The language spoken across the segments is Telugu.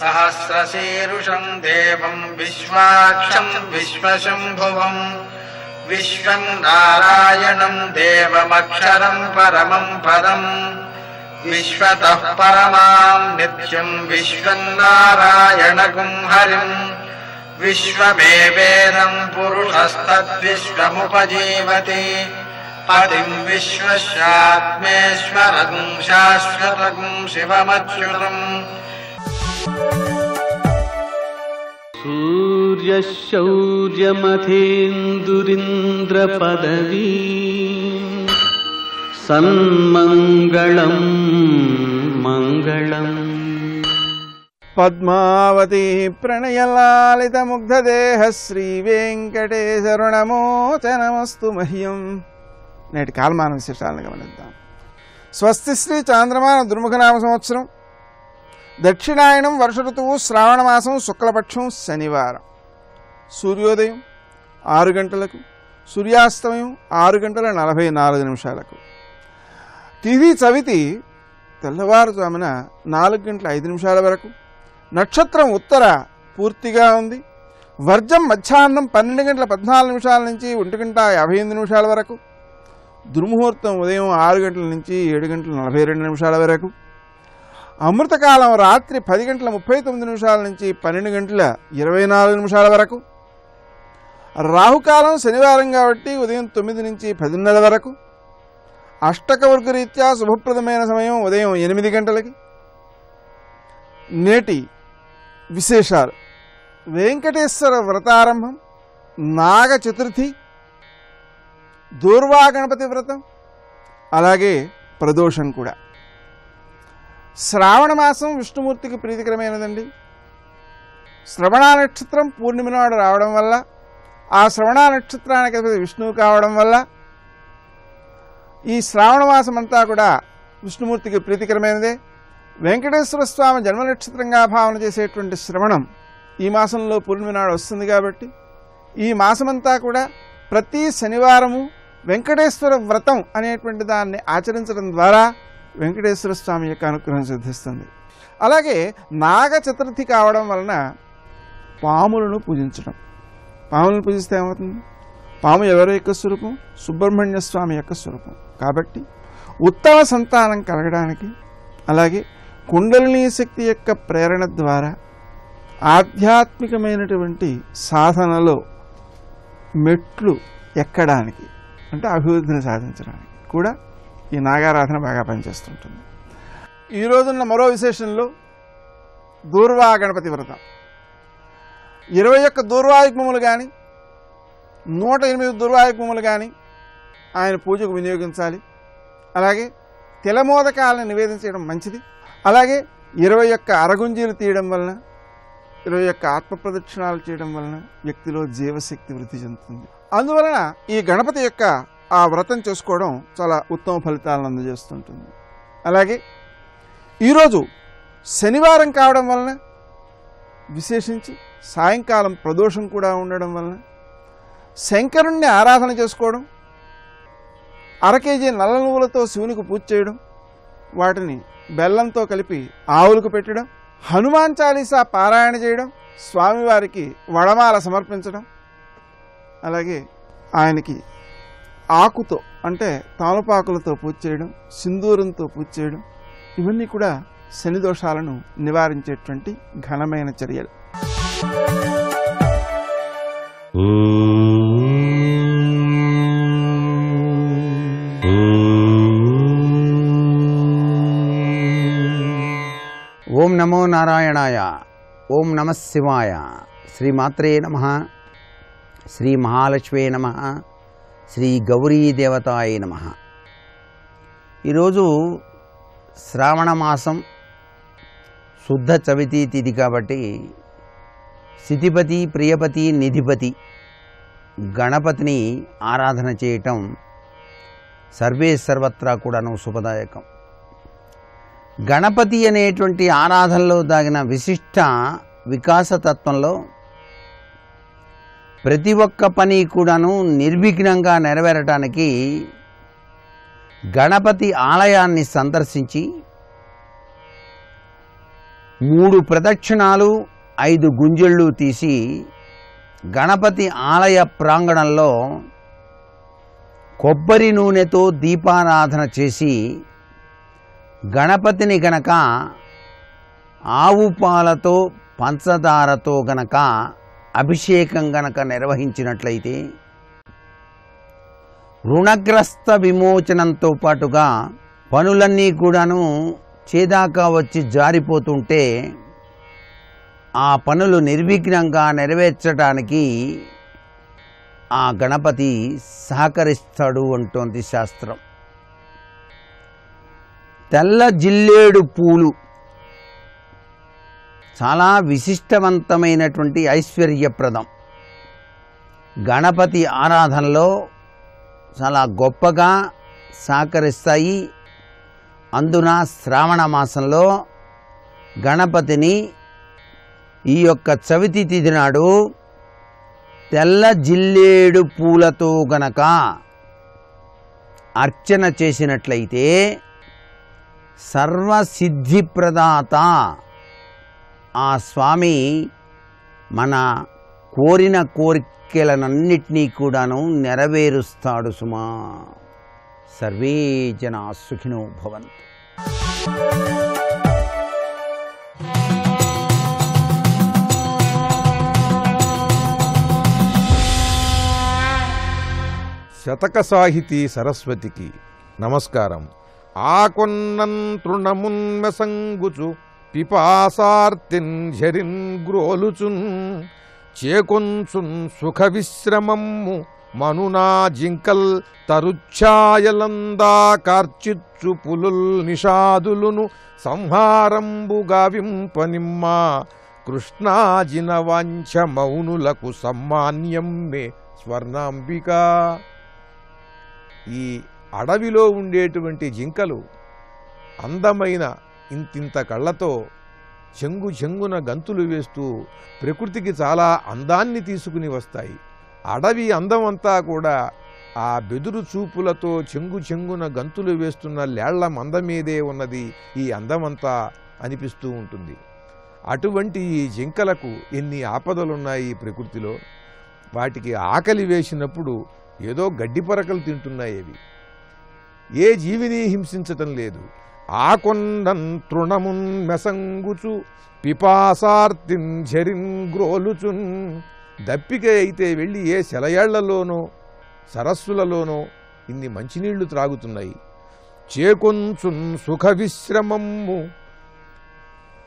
सहस्रशीर्षं देवं विश्वाक्षं विश्वशंभुवं विश्वं नारायणं देवमक्षरं परमं पदं विश्वतः परमां नित्यं विश्वं नारायणगुं हरिं विश्वमेवेदं पुरुषस्तद्विश्वमुपजीवति पतिं विश्वस्यात्मेश्वरं शाश्वतं शिवमच्युतम् सूर्यशौर्यमथेन्दुरिन्द्रपदवी सन्मङ्गलं मङ्गलम् పద్మావతి ప్రణయలాలిత ముగ్ధదేహ శ్రీ వెంకటేశరుణమోచనమస్తు మహ్యం. నేటి కాలమాన విశేషాలను గమనిద్దాం. స్వస్తి శ్రీ చాంద్రమాన దుర్ముఖనామ సంవత్సరం, దక్షిణాయనం, వర్ష ఋతువు, శ్రావణమాసం, శుక్లపక్షం, శనివారం. సూర్యోదయం 6 గంటలకు, సూర్యాస్తమయం 6:44. తిథి చవితి తెల్లవారుజామున 4:05 వరకు. నక్షత్రం ఉత్తర పూర్తిగా ఉంది. వర్జం మధ్యాహ్నం 12:14 నుంచి 1:58 వరకు. దుర్ముహూర్తం ఉదయం 6 గంటల నుంచి 7:42 వరకు. అమృతకాలం రాత్రి 10:39 నుంచి 12:24 వరకు. రాహుకాలం శనివారం కాబట్టి ఉదయం 9 నుంచి 10:30 వరకు. అష్టకవర్గ రీత్యా శుభప్రదమైన సమయం ఉదయం 8 గంటలకి. నేటి విశేషాలు: వెంకటేశ్వర వ్రతారంభం, నాగ చతుర్థి, దూర్వా గణపతి వ్రతం, అలాగే ప్రదోషం కూడా. శ్రావణ మాసం విష్ణుమూర్తికి ప్రీతికరమైనదండి. శ్రవణ నక్షత్రం పూర్ణిమ నాడు రావడం వల్ల, ఆ శ్రవణ నక్షత్రానికి విష్ణువు కావడం వల్ల ఈ శ్రావణ మాసం అంతా కూడా విష్ణుమూర్తికి ప్రీతికరమైనదే. వెంకటేశ్వర స్వామి జన్మ నక్షత్రంగా భావన చేసేటువంటి శ్రవణం ఈ మాసంలో పూర్ణిమ నాడు వస్తుంది కాబట్టి ఈ మాసమంతా కూడా ప్రతి శనివారము వెంకటేశ్వర వ్రతం అనేటువంటి దాన్ని ఆచరించడం ద్వారా వెంకటేశ్వర స్వామి యొక్క అనుగ్రహం సిద్ధిస్తుంది. అలాగే నాగ చతుర్థి కావడం వలన పాములను పూజించడం. పాములను పూజిస్తే ఏమవుతుంది? పాము ఎవరి యొక్క స్వరూపం? సుబ్రహ్మణ్య స్వామి యొక్క స్వరూపం. కాబట్టి ఉత్తమ సంతానం కలగడానికి, అలాగే కుండలినీ శక్తి యొక్క ప్రేరణ ద్వారా ఆధ్యాత్మికమైనటువంటి సాధనలో మెట్లు ఎక్కడానికి, అంటే అభివృద్ధిని సాధించడానికి కూడా ఈ నాగారాధన బాగా పనిచేస్తుంటుంది. ఈరోజున్న మరో విశేషంలో దూర్వా గణపతి వ్రతం. 21 దూర్వాయుగ్మములు కానీ 108 దూర్వాయుగ్మములు కానీ ఆయన పూజకు వినియోగించాలి. అలాగే తిలమోదకాలను నివేదించడం మంచిది. అలాగే 21 అరగుంజీలు తీయడం వలన, 21 ఆత్మ ప్రదక్షిణాలు చేయడం వలన వ్యక్తిలో జీవశక్తి వృద్ధి చెందుతుంది. అందువలన ఈ గణపతి యొక్క ఆ వ్రతం చేసుకోవడం చాలా ఉత్తమ ఫలితాలను అందజేస్తుంటుంది. అలాగే ఈరోజు శనివారం కావడం వలన, విశేషించి సాయంకాలం ప్రదోషం కూడా ఉండడం వలన శంకరుణ్ణి ఆరాధన చేసుకోవడం, 1/2 కేజీ నల్ల నువ్వులతో శివునికి పూజ చేయడం, వాటిని బెల్లంతో కలిపి ఆవులకు పెట్టడం, హనుమాన్ చాలీసా పారాయణ చేయడం, స్వామివారికి వడమాల సమర్పించడం, అలాగే ఆయనకి ఆకుతో అంటే తామలపాకులతో పూజ చేయడం, సింధూరంతో పూజ చేయడం, ఇవన్నీ కూడా శని దోషాలను నివారించేటువంటి ఘనమైన చర్యలు. ఓం నమో నారాయణాయ. ఓం నమ శివాయ. శ్రీమాత్రే నమః. శ్రీ మహాలక్ష్మే నమః. శ్రీ గౌరీ దేవతాయ నమః. ఈరోజు శ్రావణ మాసం శుద్ధ చవితి తిథి కాబట్టి సితిపతి, ప్రియపతి, నిధిపతి గణపతిని ఆరాధన చేయటం సర్వే సర్వత్రా కూడాను శుభదాయకం. గణపతి అనేటువంటి ఆరాధనలో దాగిన విశిష్ట వికాసతత్వంలో ప్రతి ఒక్క పని కూడాను నిర్విఘ్నంగా నెరవేరటానికి గణపతి ఆలయాన్ని సందర్శించి 3 ప్రదక్షిణాలు 5 గుంజళ్ళు తీసి గణపతి ఆలయ ప్రాంగణంలో కొబ్బరి నూనెతో దీపారాధన చేసి గణపతిని గనక ఆవు పాలతో పంచదారతో గనక అభిషేకం గనక నిర్వహించినట్లయితే రుణగ్రస్త విమోచనంతో పాటుగా పనులన్నీ కూడాను చేదాకా వచ్చి జారిపోతుంటే ఆ పనులు నిర్విఘ్నంగా నెరవేర్చడానికి ఆ గణపతి సహకరిస్తాడు అంటోంది శాస్త్రం. తెల్ల జిల్లేడు పూలు చాలా విశిష్టవంతమైనటువంటి ఐశ్వర్యప్రదం. గణపతి ఆరాధనలో చాలా గొప్పగా సహకరిస్తాయి. అందున శ్రావణ మాసంలో గణపతిని ఈ యొక్క చవితి తిథి నాడు తెల్ల జిల్లేడు పూలతో గనక అర్చన చేసినట్లయితే సర్వసిద్ధిప్రదాత ఆ స్వామి మన కోరిన కోరికలనన్నిటినీ కూడాను నెరవేరుస్తాడు సుమా. సర్వే జనా సుఖినో భవంతు. శతక సాహితీ సరస్వతికి నమస్కారం. ఆకొన్నన్ తృణమున్మెసంగుచు పిపాసార్తిన్ ఝరిన్ గ్రోలుచున్ చేకొంచున్ సుఖ విశ్రమమ్ము మనునా జింకల్ తరుఛాయలందా కార్చిచ్చు పులుల్ నిషాదులును సంహారంబు గావింపనిమ్మా కృష్ణాజిన వాంఛ మౌనులకు సమ్మాన్యం మే స్వర్ణాంబిక. ఈ అడవిలో ఉండేటువంటి జింకలు అందమైన ఇంతింత కళ్ళతో చెంగు చెంగున గంతులు వేస్తూ ప్రకృతికి చాలా అందాన్ని తీసుకుని వస్తాయి. అడవి అందమంతా కూడా ఆ బెదురు చూపులతో చెంగు చెంగున గంతులు వేస్తున్న లేళ్ల మంద మీదే ఉన్నది ఈ అందమంతా అనిపిస్తూ ఉంటుంది. అటువంటి ఈ జింకలకు ఎన్ని ఆపదలున్నాయి ప్రకృతిలో. వాటికి ఆకలి వేసినప్పుడు ఏదో గడ్డి పరకలు తింటున్నాయి. అవి ఏ జీవిని హింసించటం లేదు. ఆకొండన్ తృణమున్ మెసంగుచు పిపాసార్తిన్ ఝరిన్ గ్రోలుచున్. దప్పిక అయితే వెళ్ళి ఏ సెలయేళ్లలోనో సరస్సులలోనో ఇన్ని మంచినీళ్లు త్రాగుతున్నాయి. చేకొంచున్ సుఖ విశ్రమమ్ము.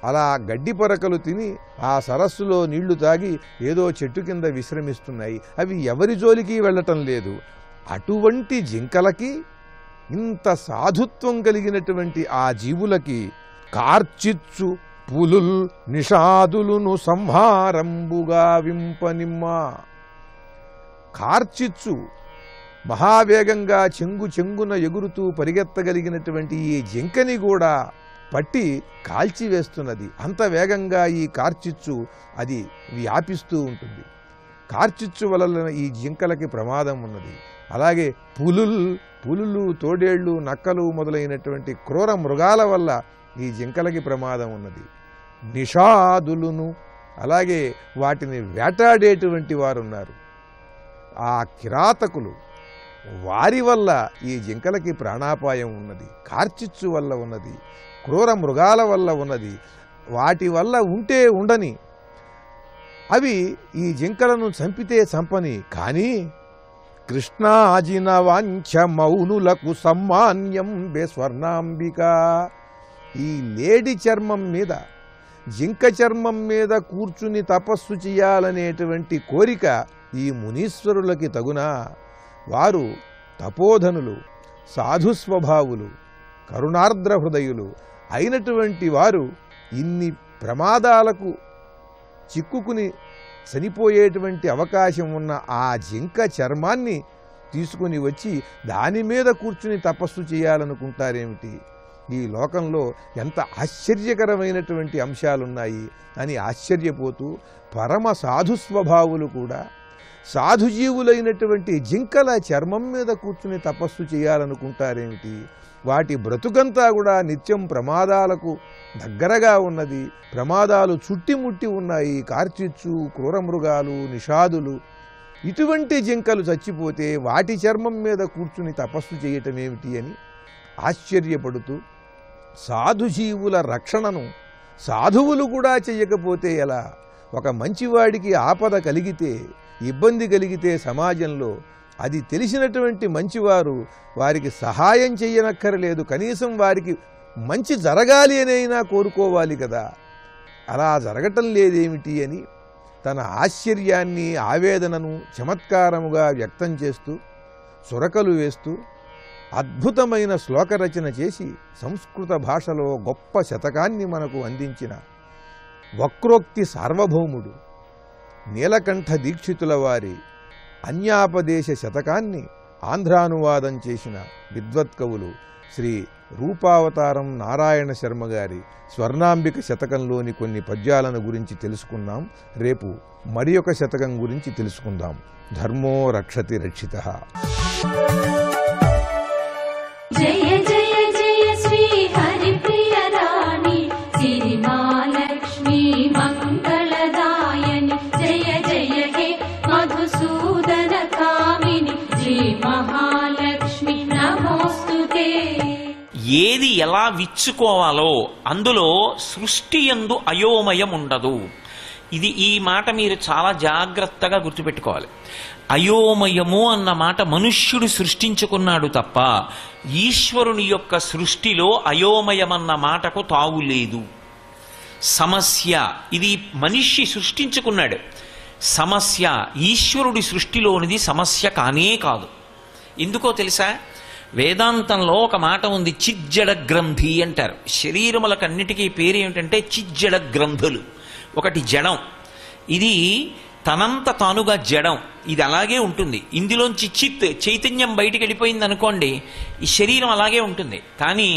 అలా గడ్డి పరకలు తిని ఆ సరస్సులో నీళ్లు తాగి ఏదో చెట్టు కింద విశ్రమిస్తున్నాయి. అవి ఎవరి జోలికి వెళ్ళటం లేదు. అటువంటి జింకలకి, ఇంత సాధుత్వం కలిగినటువంటి ఆ జీవులకి కార్చిచ్చు పులుల్ నిషాదులును సంహారంబుగా వింపనిమ్మా. కార్చిచ్చు మహావేగంగా చెంగు చెంగున ఎగురుతూ పరిగెత్తగలిగినటువంటి ఈ జింకని కూడా పట్టి కాల్చివేస్తున్నది. అంత వేగంగా ఈ కార్చిచ్చు అది వ్యాపిస్తూ ఉంటుంది. కార్చిచ్చు వలన ఈ జింకలకి ప్రమాదం ఉన్నది. అలాగే పులులు, తోడేళ్లు, నక్కలు మొదలైనటువంటి క్రూర మృగాల వల్ల ఈ జింకలకి ప్రమాదం ఉన్నది. నిషాదులును, అలాగే వాటిని వేటాడేటువంటి వారున్నారు. ఆ కిరాతకులు, వారి వల్ల ఈ జింకలకి ప్రాణాపాయం ఉన్నది. కార్చిచ్చు వల్ల ఉన్నది, క్రూర మృగాల వల్ల ఉన్నది. వాటి వల్ల ఉంటే ఉండని, అవి ఈ జింకలను చంపితే చంపని. కానీ కృష్ణాజిన వాంఛ మౌనులకు సమ్మాన్యం బే స్వర్ణాంబిక. ఈ లేడి చర్మం మీద, జింక చర్మం మీద కూర్చుని తపస్సు చేయాలనేటువంటి కోరిక ఈ మునీశ్వరులకి తగునా? వారు తపోధనులు, సాధుస్వభావులు, కరుణార్ద్ర హృదయులు అయినటువంటి వారు ఇన్ని ప్రమాదాలకు చిక్కుకుని చనిపోయేటువంటి అవకాశం ఉన్న ఆ జింక చర్మాన్ని తీసుకుని వచ్చి దాని మీద కూర్చుని తపస్సు చేయాలనుకుంటారేమిటి? ఈ లోకంలో ఎంత ఆశ్చర్యకరమైనటువంటి అంశాలున్నాయి అని ఆశ్చర్యపోతూ పరమ సాధుస్వభావులు కూడా సాధుజీవులైనటువంటి జింకల చర్మం మీద కూర్చుని తపస్సు చేయాలనుకుంటారేమిటి? వాటి బ్రతుకంతా కూడా నిత్యం ప్రమాదాలకు దగ్గరగా ఉన్నది. ప్రమాదాలు చుట్టిముట్టి ఉన్నాయి. కార్చిచ్చు, క్రూరమృగాలు, నిషాదులు. ఇటువంటి జింకలు చచ్చిపోతే వాటి చర్మం మీద కూర్చుని తపస్సు చేయటం ఏమిటి అని ఆశ్చర్యపడుతూ, సాధుజీవుల రక్షణను సాధువులు కూడా చెయ్యకపోతే ఎలా? ఒక మంచివాడికి ఆపద కలిగితే, ఇబ్బంది కలిగితే సమాజంలో అది తెలిసినటువంటి మంచివారు వారికి సహాయం చెయ్యనక్కర్లేదు, కనీసం వారికి మంచి జరగాలి అనైనా కోరుకోవాలి కదా. అలా జరగటం లేదేమిటి అని తన ఆశ్చర్యాన్ని, ఆవేదనను చమత్కారముగా వ్యక్తం చేస్తూ, చురకలు వేస్తూ అద్భుతమైన శ్లోకరచన చేసి సంస్కృత భాషలో గొప్ప శతకాన్ని మనకు అందించిన వక్రోక్తి సార్వభౌముడు నీలకంఠ దీక్షితుల వారి అన్యాపదేశ శతకాన్ని ఆంధ్రానువాదం చేసిన విద్వత్కవులు శ్రీ రూపావతారం నారాయణ శర్మ గారి స్వర్ణాంబిక శతకంలోని కొన్ని పద్యాలను గురించి తెలుసుకున్నాం. రేపు మరి ఒక శతకం గురించి తెలుసుకుందాం. ధర్మో రక్షతి రక్షితః. జయ జయ జయ శ్రీ హరిప్రియ రాణి సిరి మహాలక్ష్మి మంగళదాయని జయ జయ హే మధుసూదన కామిని శ్రీ మహాలక్ష్మి నమోస్తుతే. ఏది ఎలా విచ్చుకోవాలో అందులో సృష్టి యందు అయోమయం ఉండదు. ఈ మాట మీరు చాలా జాగ్రత్తగా గుర్తుపెట్టుకోవాలి. అయోమయము అన్న మాట మనుష్యుడు సృష్టించుకున్నాడు తప్ప ఈశ్వరుని యొక్క సృష్టిలో అయోమయమన్న మాటకు తావు లేదు. సమస్య ఇది మనిషి సృష్టించుకున్నాడు. సమస్య ఈశ్వరుడి సృష్టిలోనిది సమస్య కానే కాదు. ఎందుకో తెలుసా? వేదాంతంలో ఒక మాట ఉంది, చిజ్జడ గ్రంథి అంటారు. శరీరములకన్నిటికీ పేరు ఏమిటంటే చిజ్జడ గ్రంథులు. ఒకటి జడం, ఇది తనంత తానుగా జడం, ఇది అలాగే ఉంటుంది. ఇందులోంచి చైతన్యం బయటికి వెళ్ళిపోయింది అనుకోండి, ఈ శరీరం అలాగే ఉంటుంది. కానీ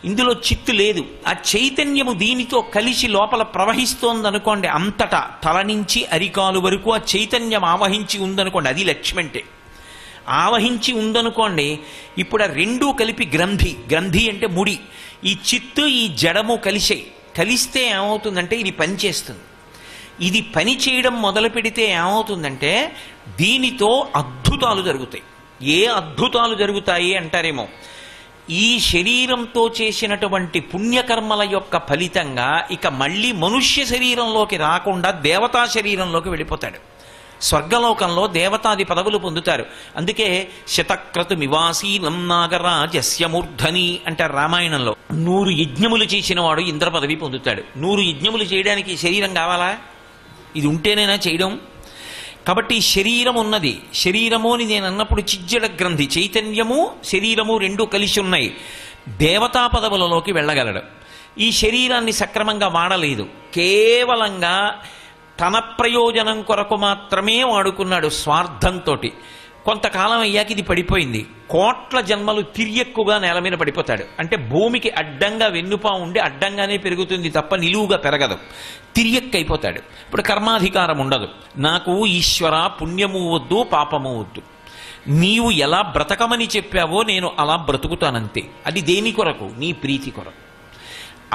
ఇందులో చిత్తు లేదు. ఆ చైతన్యము దీనితో కలిసి లోపల ప్రవహిస్తోంది అనుకోండి, అంతటా తల నుంచి అరికాలు వరకు ఆ చైతన్యం ఆవహించి ఉందనుకోండి, అది లక్ష్మి అంటే. ఆవహించి ఉందనుకోండి, ఇప్పుడు ఆ రెండూ కలిపి గ్రంథి. గ్రంథి అంటే ముడి. ఈ చిత్తు ఈ జడము కలిస్తే ఏమవుతుందంటే ఇది పనిచేస్తుంది. ఇది పని చేయడం మొదలు పెడితే ఏమవుతుందంటే దీనితో అద్భుతాలు జరుగుతాయి. ఏ అద్భుతాలు జరుగుతాయి అంటారేమో, ఈ శరీరంతో చేసినటువంటి పుణ్యకర్మల యొక్క ఫలితంగా ఇక మళ్ళీ మనుష్య శరీరంలోకి రాకుండా దేవతా శరీరంలోకి వెళ్ళిపోతాడు. స్వర్గలోకంలో దేవతాది పదవులు పొందుతారు. అందుకే శతక్రతుమివాసీనం నాగరాజస్య మూర్ధని అంటారు రామాయణంలో. 100 యజ్ఞములు చేసిన వాడు ఇంద్ర పదవి పొందుతాడు. 100 యజ్ఞములు చేయడానికి శరీరం కావాలా? ఇది ఉంటేనైనా చేయడం. కాబట్టి శరీరం ఉన్నది. శరీరము అని నేను అన్నప్పుడు చిజ్జడ గ్రంథి, చైతన్యము శరీరము రెండూ కలిసి ఉన్నాయి. దేవతా పదవులలోకి వెళ్ళగలడు. ఈ శరీరాన్ని సక్రమంగా వాడలేదు, కేవలంగా తన ప్రయోజనం కొరకు మాత్రమే వాడుకున్నాడు స్వార్థంతో. కొంతకాలం అయ్యాక ఇది పడిపోయింది. కోట్ల జన్మలు తిరియక్కుగా నేల మీద పడిపోతాడు. అంటే భూమికి అడ్డంగా వెన్నుపా ఉండి అడ్డంగానే పెరుగుతుంది తప్ప నిలువుగా పెరగదు. తిరియక్కైపోతాడు. ఇప్పుడు కర్మాధికారం ఉండదు. నాకు ఈశ్వర పుణ్యము వద్దు, పాపము వద్దు, నీవు ఎలా బ్రతకమని చెప్పావో నేను అలా బ్రతుకుతానంతే. అది దేని కొరకు? నీ ప్రీతి కొరకు.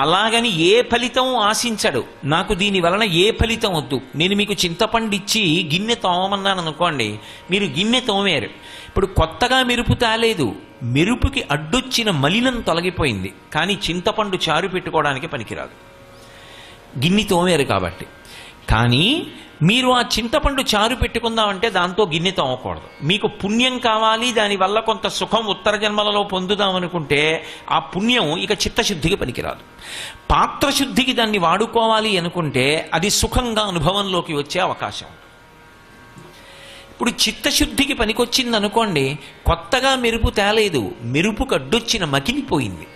అలాగని ఏ ఫలితం ఆశించడు. నాకు దీని వలన ఏ ఫలితం వద్దు, నేను మీకు చింతపండు ఇచ్చి గిన్నె తోమన్నాను అనుకోండి, మీరు గిన్నె తోమారు. ఇప్పుడు కొత్తగా మెరుపు తాలేదు, మెరుపుకి అడ్డొచ్చిన మలినం తొలగిపోయింది. కానీ చింతపండు చారు పెట్టుకోవడానికి పనికిరాదు, గిన్నె తోమారు కాబట్టి. కానీ మీరు ఆ చింతపండు చారు పెట్టుకుందామంటే దాంతో గిన్నె తోమకూడదు. మీకు పుణ్యం కావాలి, దానివల్ల కొంత సుఖం ఉత్తర జన్మలలో పొందుదామనుకుంటే ఆ పుణ్యం ఇక చిత్తశుద్ధికి పనికిరాదు. పాత్రశుద్ధికి దాన్ని వాడుకోవాలి అనుకుంటే అది సుఖంగా అనుభవంలోకి వచ్చే అవకాశం. ఇప్పుడు చిత్తశుద్ధికి పనికొచ్చింది అనుకోండి, కొత్తగా మెరుపు తేలేదు, మెరుపుకు అడ్డొచ్చిన మకిలిపోయింది.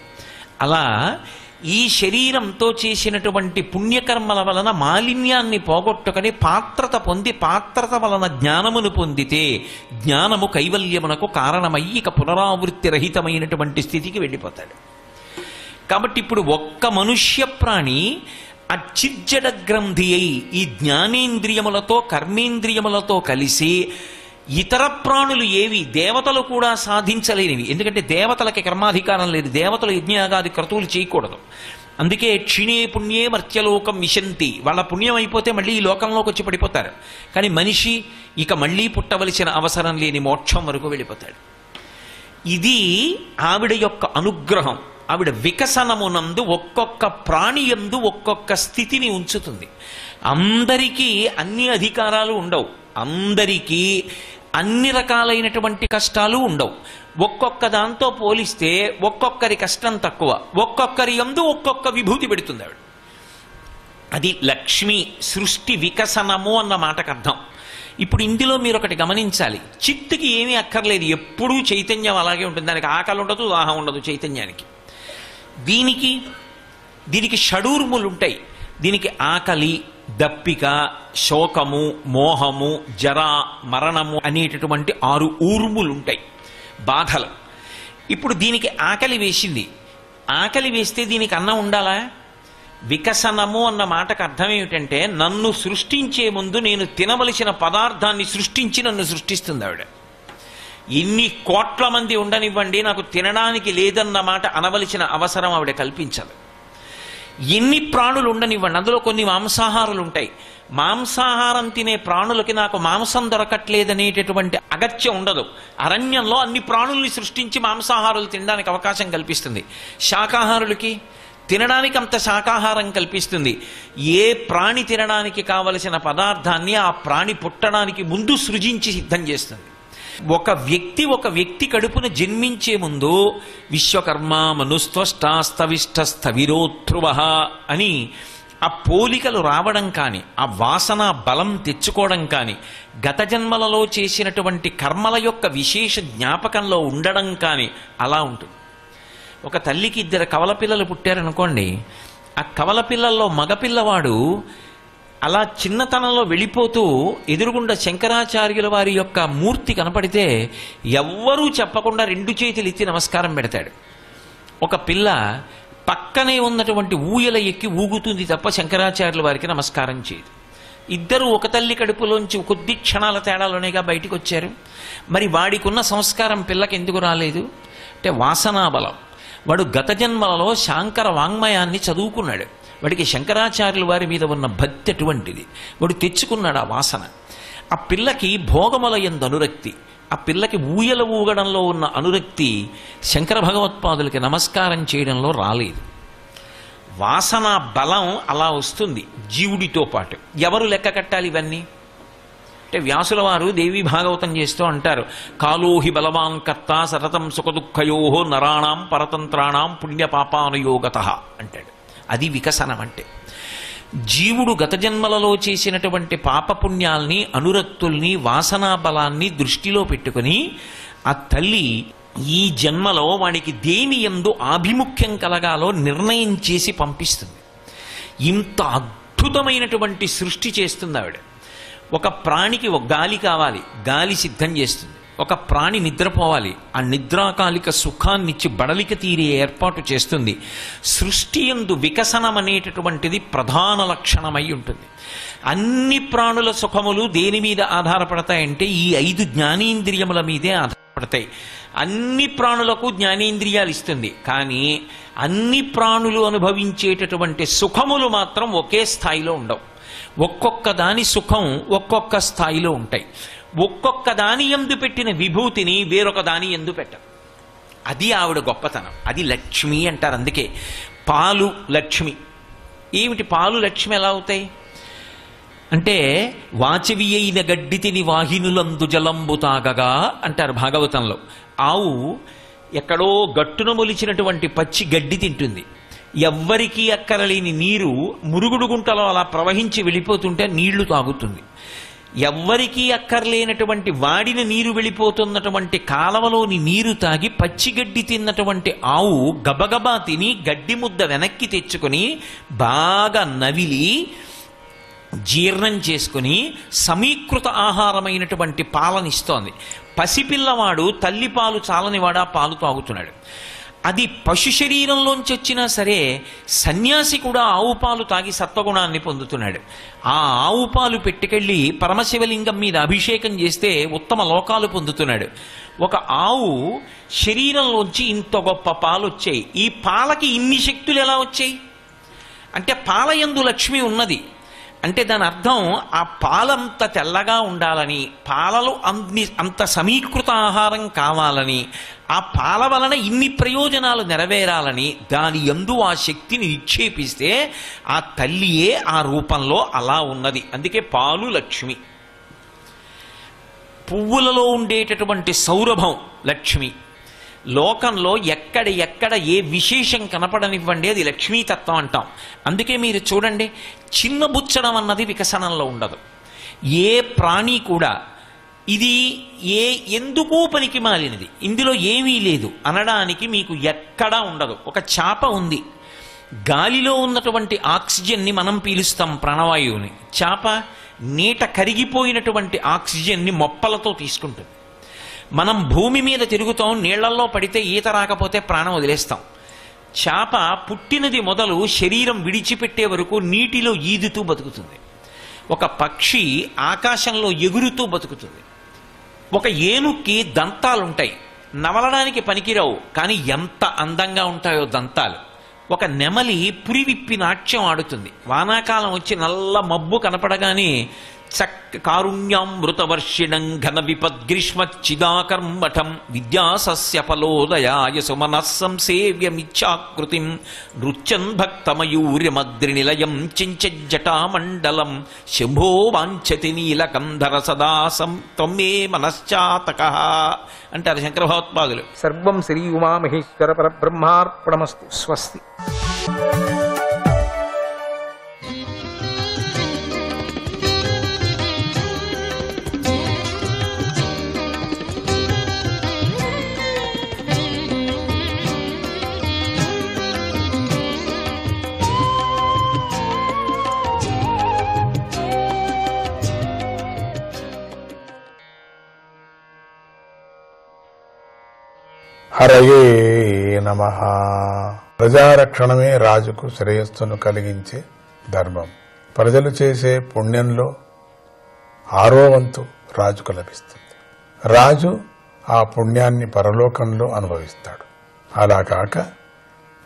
అలా ఈ శరీరంతో చేసినటువంటి పుణ్యకర్మల వలన మాలిన్యాన్ని పోగొట్టుకొని పాత్రత పొంది, పాత్రత వలన జ్ఞానమును పొందితే జ్ఞానము కైవల్యమునకు కారణమయ్యి ఇక పునరావృత్తి రహితమైనటువంటి స్థితికి వెళ్ళిపోతాడు. కాబట్టి ఇప్పుడు ఒక్క మనుష్య ప్రాణి అచ్చిజ్జడ గ్రంథి అయి ఈ జ్ఞానేంద్రియములతో కర్మేంద్రియములతో కలిసి ఇతర ప్రాణులు ఏవి దేవతలు కూడా సాధించలేనివి. ఎందుకంటే దేవతలకి కర్మాధికారం లేదు, దేవతలు యజ్ఞయాగాది క్రతువులు చేయకూడదు. అందుకే క్షీణే పుణ్యే మర్త్యలోకం విశంతి, వాళ్ళ పుణ్యం అయిపోతే మళ్ళీ ఈ లోకంలోకి వచ్చి పడిపోతారు. కానీ మనిషి ఇక మళ్ళీ పుట్టవలసిన అవసరం లేని మోక్షం వరకు వెళ్ళిపోతాడు. ఇది ఆవిడ యొక్క అనుగ్రహం. ఆవిడ వికసనమునందు ఒక్కొక్క ప్రాణియందు ఒక్కొక్క స్థితిని ఉంచుతుంది. అందరికీ అన్ని అధికారాలు ఉండవు, అందరికీ అన్ని రకాలైనటువంటి కష్టాలు ఉండవు. ఒక్కొక్క దాంతో పోలిస్తే ఒక్కొక్కరి కష్టం తక్కువ, ఒక్కొక్కరి యందు ఒక్కొక్క విభూతి పెడుతుంది ఆవిడ. అది లక్ష్మి సృష్టి వికసనము అన్న మాటకు అర్థం. ఇప్పుడు ఇందులో మీరు ఒకటి గమనించాలి, చిత్తుకి ఏమీ అక్కర్లేదు, ఎప్పుడూ చైతన్యం అలాగే ఉంటుంది. దానికి ఆకలి ఉండదు, దాహం ఉండదు చైతన్యానికి. దీనికి షడూర్ములు ఉంటాయి. దీనికి ఆకలి, దప్పిక, శోకము, మోహము, జర, మరణము అనేటటువంటి 6 ఊర్ములుంటాయి, బాధలు. ఇప్పుడు దీనికి ఆకలి వేసింది, ఆకలి వేస్తే దీనికి అన్నం ఉండాలా? వికసనము అన్న మాటకు అర్థం ఏమిటంటే నన్ను సృష్టించే ముందు నేను తినవలసిన పదార్థాన్ని సృష్టించి నన్ను సృష్టిస్తుంది ఆవిడ. ఇన్ని కోట్ల మంది ఉండనివ్వండి, నాకు తినడానికి లేదన్న మాట అనవలసిన అవసరం ఆవిడ కల్పించదు. ఎన్ని ప్రాణులు ఉండనివ్వండి, అందులో కొన్ని మాంసాహారులు ఉంటాయి, మాంసాహారం తినే ప్రాణులకి నాకు మాంసం దొరకట్లేదనేటటువంటి అగత్యం ఉండదు. అరణ్యంలో అన్ని ప్రాణుల్ని సృష్టించి మాంసాహారులు తినడానికి అవకాశం కల్పిస్తుంది. శాకాహారులకి తినడానికి అంత శాకాహారం కల్పిస్తుంది. ఏ ప్రాణి తినడానికి కావలసిన పదార్థాన్ని ఆ ప్రాణి పుట్టడానికి ముందు సృజించి సిద్ధం చేస్తుంది. ఒక వ్యక్తి కడుపున జన్మించే ముందు విశ్వకర్మ మనుస్త్వష్టాస్తవిష్టస్థవిరోధ్రువ అని ఆ పోలికలు రావడం కానీ, ఆ వాసన బలం తెచ్చుకోవడం కానీ, గత జన్మలలో చేసినటువంటి కర్మల యొక్క విశేష జ్ఞాపకంలో ఉండడం కానీ అలా ఉంటుంది. ఒక తల్లికి 2 కవల పిల్లలు పుట్టారనుకోండి, ఆ కవల పిల్లల్లో మగపిల్లవాడు అలా చిన్నతనంలో వెళ్ళిపోతూ ఎదురుగుండా శంకరాచార్యుల వారి యొక్క మూర్తి కనపడితే ఎవ్వరూ చెప్పకుండా 2 చేతులు ఎత్తి నమస్కారం పెడతాడు. ఒక పిల్ల పక్కనే ఉన్నటువంటి ఊయల ఎక్కి ఊగుతుంది తప్ప శంకరాచార్యుల వారికి నమస్కారం చేయదు. ఇద్దరు ఒక తల్లి కడుపులోంచి కొద్ది క్షణాల తేడాలోనేగా బయటికి వచ్చారు. మరి వాడికి ఉన్న సంస్కారం పిల్లకి ఎందుకు రాలేదు అంటే వాసనాబలం. వాడు గత జన్మలలో శాంకర వాంగ్మయాన్ని చదువుకున్నాడు, వాడికి శంకరాచార్యుల వారి మీద ఉన్న భక్తి అటువంటిది, వాడు తెచ్చుకున్నాడు ఆ వాసన. ఆ పిల్లకి భోగముల యందు అనురక్తి, ఆ పిల్లకి ఊయల ఊగడంలో ఉన్న అనురక్తి శంకర భగవత్పాదులకి నమస్కారం చేయడంలో రాలేదు. వాసన బలం అలా వస్తుంది జీవుడితో పాటు. ఎవరు లెక్క కట్టాలి ఇవన్నీ అంటే వ్యాసుల వారు దేవీ భాగవతం చేస్తూ అంటారు, కాలోహి బలవాన్ కర్త సతతం సుఖదుఃఖయో నరాణాం పరతంత్రాణం పుణ్యపాపానుయోగత అంటాడు. అది వికసనం అంటే. జీవుడు గత జన్మలలో చేసినటువంటి పాపపుణ్యాల్ని, అనురక్తుల్ని, వాసనా బలాన్ని దృష్టిలో పెట్టుకుని ఆ తల్లి ఈ జన్మలో వాడికి దేని యందు ఆభిముఖ్యం కలగాలో నిర్ణయం చేసి పంపిస్తుంది. ఇంత అద్భుతమైనటువంటి సృష్టి చేస్తుంది ఆవిడ. ఒక ప్రాణికి ఒక గాలి కావాలి, గాలి సిద్ధం చేస్తుంది. ఒక ప్రాణి నిద్రపోవాలి, ఆ నిద్రాకాలిక సుఖాన్నిచ్చి బడలిక తీరే ఏర్పాటు చేస్తుంది. సృష్టి యందు వికసనం అనేటటువంటిది ప్రధాన లక్షణమై ఉంటుంది. అన్ని ప్రాణుల సుఖములు దేని మీద ఆధారపడతాయంటే ఈ 5 జ్ఞానేంద్రియముల మీదే ఆధారపడతాయి. అన్ని ప్రాణులకు జ్ఞానేంద్రియాలు ఇస్తుంది, కానీ అన్ని ప్రాణులు అనుభవించేటటువంటి సుఖములు మాత్రం ఒకే స్థాయిలో ఉండవు. ఒక్కొక్క దాని సుఖం ఒక్కొక్క స్థాయిలో ఉంటాయి. ఒక్కొక్క దాని యందు పెట్టిన విభూతిని వేరొక దాని యందు పెట్టరు. అది ఆవిడ గొప్పతనం. అది లక్ష్మి అంటారు. అందుకే పాలు లక్ష్మి. ఏమిటి పాలు లక్ష్మి ఎలా అవుతాయి అంటే వాచవి అయిన గడ్డి తిని వాహినులందు జలంబు తాగగా అంటారు భాగవతంలో. ఆవు ఎక్కడో గట్టున మొలిచినటువంటి పచ్చి గడ్డి తింటుంది. ఎవ్వరికీ అక్కరలేని నీరు మురుగుడు గుంటలో అలా ప్రవహించి వెళ్ళిపోతుంటే నీళ్లు తాగుతుంది. ఎవ్వరికీ అక్కర్లేనటువంటి వాడిన నీరు వెళ్ళిపోతున్నటువంటి కాలవలోని నీరు తాగి పచ్చిగడ్డి తిన్నటువంటి ఆవు గబగబా తిని గడ్డి ముద్ద వెనక్కి తెచ్చుకొని బాగా నవిలి జీర్ణం చేసుకుని సమీకృత ఆహారమైనటువంటి పాలనిస్తోంది. పసిపిల్లవాడు తల్లి పాలు చాలనివాడా పాలు తాగుతున్నాడు. అది పశు శరీరంలోంచి వచ్చినా సరే సన్యాసి కూడా ఆవు పాలు తాగి సత్వగుణాన్ని పొందుతున్నాడు. ఆ ఆవు పాలు పెట్టుకెళ్ళి పరమశివలింగం మీద అభిషేకం చేస్తే ఉత్తమ లోకాలు పొందుతున్నాడు. ఒక ఆవు శరీరంలోంచి ఇంత గొప్ప పాలు వచ్చాయి. ఈ పాలకి ఇన్ని శక్తులు ఎలా వచ్చాయి అంటే పాలయందు లక్ష్మి ఉన్నది అంటే దాని అర్థం ఆ పాలంత తెల్లగా ఉండాలని, పాలలో అంత సమీకృత ఆహారం కావాలని, ఆ పాల వలన ఇన్ని ప్రయోజనాలు నెరవేరాలని దాని యందు ఆ శక్తిని నిక్షేపిస్తే ఆ తల్లియే ఆ రూపంలో అలా ఉన్నది. అందుకే పాలు లక్ష్మి. పువ్వులలో ఉండేటటువంటి సౌరభం లక్ష్మి. లోకంలో ఎక్కడ ఏ విశేషం కనపడనివ్వండి అది లక్ష్మీతత్వం అంటాం. అందుకే మీరు చూడండి, చిన్నబుచ్చడం అన్నది వికసనంలో ఉండదు. ఏ ప్రాణి కూడా ఇది ఎందుకు పనికి మాలినది, ఇందులో ఏమీ లేదు అనడానికి మీకు ఎక్కడా ఉండదు. ఒక చాప ఉంది, గాలిలో ఉన్నటువంటి ఆక్సిజన్ని మనం పీలుస్తాం ప్రాణవాయువుని. చాప నీట కరిగిపోయినటువంటి ఆక్సిజన్ని మొప్పలతో తీసుకుంటుంది. మనం భూమి మీద తిరుగుతాం, నీళ్లలో పడితే ఈత రాకపోతే ప్రాణం వదిలేస్తాం. చేప పుట్టినది మొదలు శరీరం విడిచిపెట్టే వరకు నీటిలో ఈదుతూ బతుకుతుంది. ఒక పక్షి ఆకాశంలో ఎగురుతూ బతుకుతుంది. ఒక ఏనుక్కి దంతాలుంటాయి, నవలడానికి పనికిరావు కానీ ఎంత అందంగా ఉంటాయో దంతాలు. ఒక నెమలి పురివిప్పి నాట్యం ఆడుతుంది. వానాకాలం వచ్చి నల్ల మబ్బు కనపడగానే కారుణ్యామృతవర్షిణం ఘన విపద్గ్రీష్మచ్చిదాకర్మఠం విద్యాసస్య ఫలోదయాయ సుమనః సంసేవ్యమిచ్ఛాకృతిం నృత్యన్ భక్తమయూర్యమద్రినిలయం చించజ్జటామండలం శంభో వాంఛతి నీలకంధర సదాసం త్వమే మనశ్చాతకః అంటారు శంకర భగవత్పాదులు. సర్వం శ్రీ ఉమామహేశ్వర పరబ్రహ్మార్పణమస్తు. స్వస్తి. హరయే నమః. ప్రజారక్షణమే రాజుకు శ్రేయస్సును కలిగించే ధర్మం. ప్రజలు చేసే పుణ్యంలో 6వ వంతు రాజుకు లభిస్తుంది. రాజు ఆ పుణ్యాన్ని పరలోకంలో అనుభవిస్తాడు. అలా కాక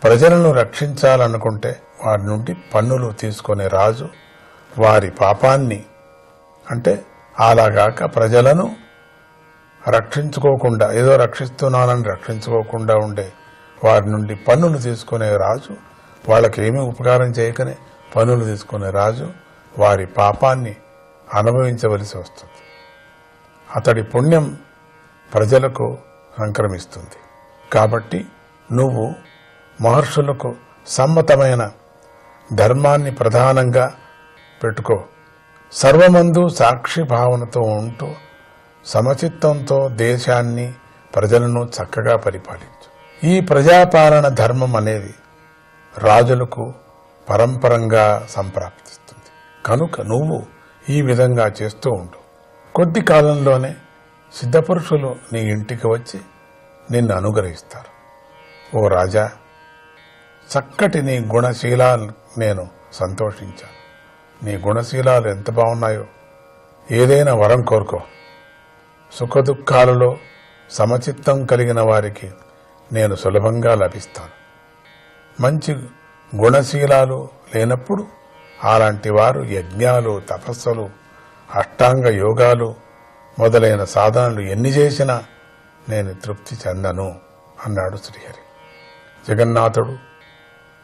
ప్రజలను రక్షించాలనుకుంటే వారి నుండి పన్నులు తీసుకునే రాజు వారి పాపాన్ని, అంటే అలాగాక ప్రజలను రక్షించుకోకుండా, ఏదో రక్షిస్తున్నానని రక్షించుకోకుండా ఉండే వారి నుండి పన్నులు తీసుకునే రాజు, వాళ్ళకి ఏమీ ఉపకారం చేయకనే పన్నులు తీసుకునే రాజు వారి పాపాన్ని అనుభవించవలసి వస్తుంది. అతడి పుణ్యం ప్రజలకు సంక్రమిస్తుంది. కాబట్టి నువ్వు మహర్షులకు సమ్మతమైన ధర్మాన్ని ప్రధానంగా పెట్టుకో. సర్వమందు సాక్షి భావనతో ఉంటూ సమచిత్తంతో దేశాన్ని, ప్రజలను చక్కగా పరిపాలించు. ఈ ప్రజాపాలన ధర్మం అనేది రాజులకు పరంపరంగా సంప్రాప్తిస్తుంది. కనుక నువ్వు ఈ విధంగా చేస్తూ ఉండు. కొద్ది కాలంలోనే సిద్ధపురుషులు నీ ఇంటికి వచ్చి నిన్ను అనుగ్రహిస్తారు. ఓ రాజా, చక్కటి నీ గుణశీలాలు నేను సంతోషించాను. నీ గుణశీలాలు ఎంత బాగున్నాయో. ఏదైనా వరం కోరుకో. సుఖదుఖాలలో సమచిత్తం కలిగిన వారికి నేను సులభంగా లభిస్తాను. మంచి గుణశీలాలు లేనప్పుడు అలాంటి వారు యజ్ఞాలు, తపస్సులు, అష్టాంగ యోగాలు మొదలైన సాధనలు ఎన్ని చేసినా నేను తృప్తి చెందను అన్నాడు శ్రీహరి. జగన్నాథుడు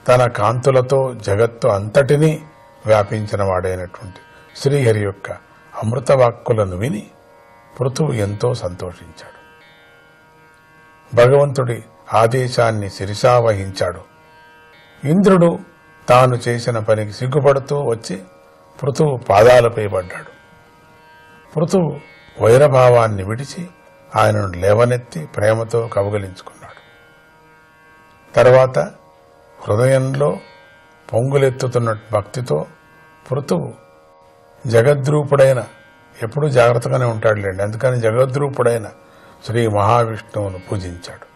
తన కాంతులతో జగత్తు అంతటినీ వ్యాపించిన వాడైనటువంటి శ్రీహరి యొక్క అమృతవాక్కులను విని పృథువు ఎంతో సంతోషించాడు. భగవంతుడి ఆదేశాన్ని శిరసావహించాడు. ఇంద్రుడు తాను చేసిన పనికి సిగ్గుపడుతూ వచ్చి పృథువు పాదాలపై పడ్డాడు. పృథువు వైరభావాన్ని విడిచి ఆయనను లేవనెత్తి ప్రేమతో కౌగిలించుకున్నాడు. తర్వాత హృదయంలో పొంగులెత్తుతున్న భక్తితో పృథువు జగద్రూపుడైన, ఎప్పుడూ జాగ్రత్తగానే ఉంటాడులేండి, అందుకని జగద్రూపుడైన శ్రీ మహావిష్ణువును పూజించాడు.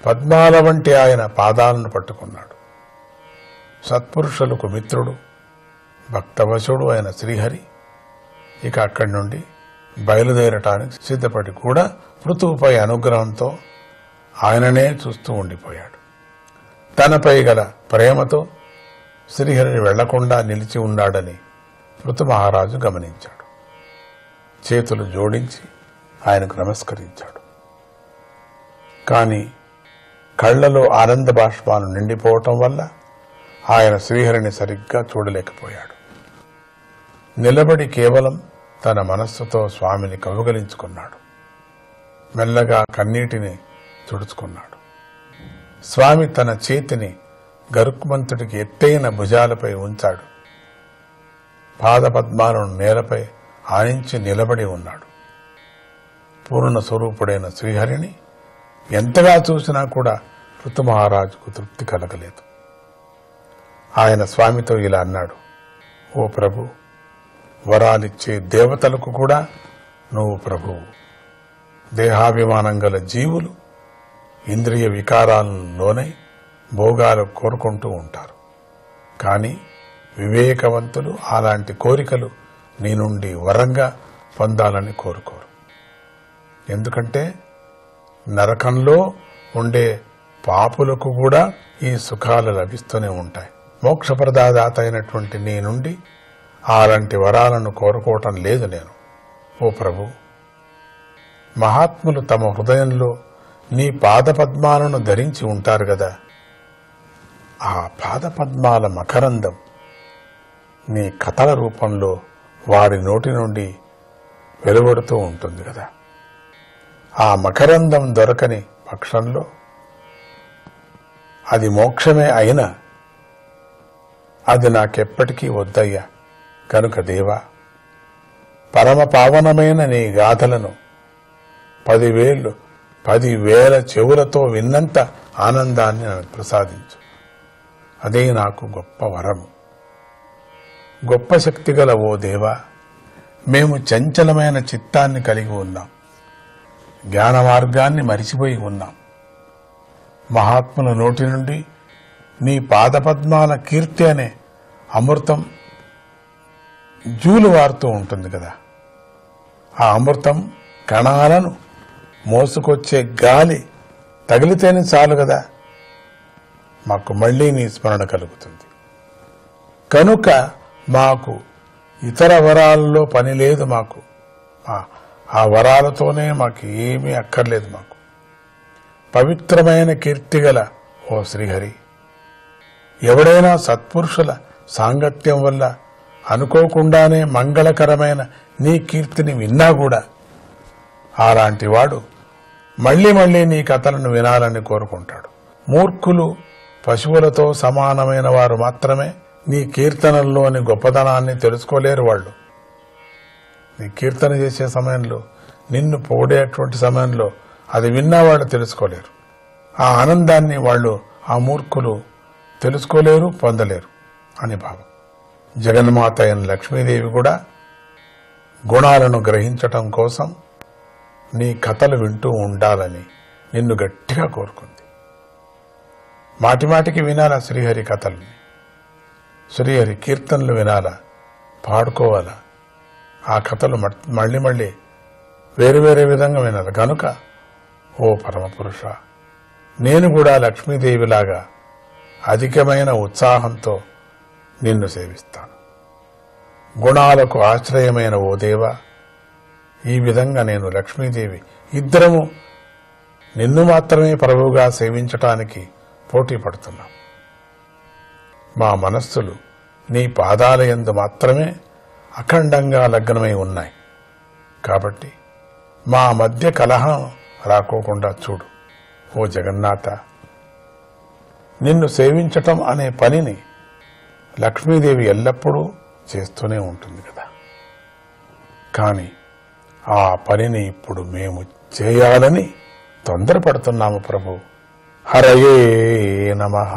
పద్మాల వంటి ఆయన పాదాలను పట్టుకున్నాడు. సత్పురుషులకు మిత్రుడు, భక్తవశుడు అయిన శ్రీహరి ఇక అక్కడి నుండి బయలుదేరటానికి సిద్ధపడి కూడా పృథువుపై అనుగ్రహంతో ఆయననే చూస్తూ ఉండిపోయాడు. తనపై గల ప్రేమతో శ్రీహరిని వెళ్లకుండా నిలిచి ఉన్నాడని పృథు మహారాజు గమనించాడు. చేతులు జోడించి ఆయనకు నమస్కరించాడు. కాని కళ్లలో ఆనంద బాష్పాలు నిండిపోవటం వల్ల ఆయన శ్రీహరిని సరిగ్గా చూడలేకపోయాడు. నిలబడి కేవలం తన మనస్సుతో స్వామిని కౌగిలించుకున్నాడు. మెల్లగా కన్నీటిని తుడుచుకున్నాడు. స్వామి తన చేతిని గరుక్మంతుడికి ఎత్తైన భుజాలపై ఉంచాడు. పాదపద్మాలను నేలపై ఆనించి నిలబడి ఉన్నాడు. పూర్ణ స్వరూపుడైన శ్రీహరిని ఎంతగా చూసినా కూడా పృథు మహారాజుకు తృప్తి కలగలేదు. ఆయన స్వామితో ఇలా అన్నాడు, ఓ ప్రభు, వరాలిచ్చే దేవతలకు కూడా నువ్వు ప్రభువు. దేహాభిమానం గల జీవులు ఇంద్రియ వికారాలను లోనై భోగాలు కోరుకుంటూ ఉంటారు. కానీ వివేకవంతులు అలాంటి కోరికలు నీ నుండి వరంగా పొందాలని కోరుకోరు. ఎందుకంటే నరకంలో ఉండే పాపులకు కూడా ఈ సుఖాలు లభిస్తూనే ఉంటాయి. మోక్షప్రదాత అయినటువంటి నీ నుండి అలాంటి వరాలను కోరుకోవటం లేదు నేను. ఓ ప్రభు, మహాత్ములు తమ హృదయంలో నీ పాదపద్మాలను ధరించి ఉంటారు కదా, ఆ పాదపద్మాల మకరందం నీ కథల రూపంలో వారి నోటి నుండి వెలువడుతూ ఉంటుంది కదా. ఆ మకరందం దొరకని పక్షంలో అది మోక్షమే అయినా అది నాకెప్పటికీ వద్దయ్యా. కనుక దేవా, పరమ పావనమైన నీ గాథలను 10,000 చెవులతో విన్నంత ఆనందాన్ని నాకు ప్రసాదించు. అదే నాకు గొప్ప వరము. గొప్ప శక్తి గల ఓ దేవా, మేము చంచలమైన చిత్తాన్ని కలిగి ఉన్నాం. జ్ఞాన మార్గాన్ని మరిచిపోయి ఉన్నాం. మహాత్ముల నోటి నుండి నీ పాదపద్మాల కీర్తి అనే అమృతం జూలువారుతూ ఉంటుంది కదా. ఆ అమృతం కణాలను మోసుకొచ్చే గాలి తగిలితేనే చాలు కదా, మాకు మళ్లీ నీ స్మరణ కలుగుతుంది. కనుక మాకు ఇతర వరాలలో పని లేదు. మాకు ఆ వరాలతోనే మాకు ఏమీ అక్కర్లేదు. మాకు పవిత్రమైన కీర్తిగల ఓ శ్రీహరి, ఎవడైనా సత్పురుషుల సాంగత్యం వల్ల అనుకోకుండానే మంగళకరమైన నీ కీర్తిని విన్నా కూడా అలాంటి వాడు మళ్లీ మళ్లీ నీ కథలను వినాలని కోరుకుంటాడు. మూర్ఖులు, పశువులతో సమానమైన వారు మాత్రమే నీ కీర్తనల్లోని గొప్పతనాన్ని తెలుసుకోలేరు. వాళ్ళు నీ కీర్తన చేసే సమయంలో, నిన్ను పొగిడేటువంటి సమయంలో అది విన్నా వాళ్ళు తెలుసుకోలేరు. ఆ ఆనందాన్ని వాళ్ళు, ఆ మూర్ఖులు తెలుసుకోలేరు, పొందలేరు అని భావం. జగన్మాత అయిన లక్ష్మీదేవి కూడా గుణాలను గ్రహించటం కోసం నీ కథలు వింటూ ఉండాలని నిన్ను గట్టిగా కోరుకుంది. మాటిమాటికి వినాలా శ్రీహరి కథల్ని, శ్రీహరి కీర్తనలు వినాలా, పాడుకోవాలా. ఆ కథలు మళ్లీ మళ్లీ వేరు విధంగా వినాలి. కనుక ఓ పరమపురుష, నేను కూడా లక్ష్మీదేవిలాగా అధికమైన ఉత్సాహంతో నిన్ను సేవిస్తాను. గుణాలకు ఆశ్రయమైన ఓ దేవా, ఈ విధంగా నేను లక్ష్మీదేవి ఇద్దరము నిన్ను మాత్రమే ప్రభువుగా సేవించటానికి పోటీ పడుతున్నాం. మా మనస్సులు నీ పాదాలయందు మాత్రమే అఖండంగా లగ్నమై ఉన్నాయి. కాబట్టి మా మధ్య కలహం రాకోకుండా చూడు. ఓ జగన్నాథ, నిన్ను సేవించటం అనే పనిని లక్ష్మీదేవి ఎల్లప్పుడూ చేస్తూనే ఉంటుంది కదా. కానీ ఆ పనిని ఇప్పుడు మేము చేయాలని తొందరపడుతున్నాము ప్రభు. హరయే నమః.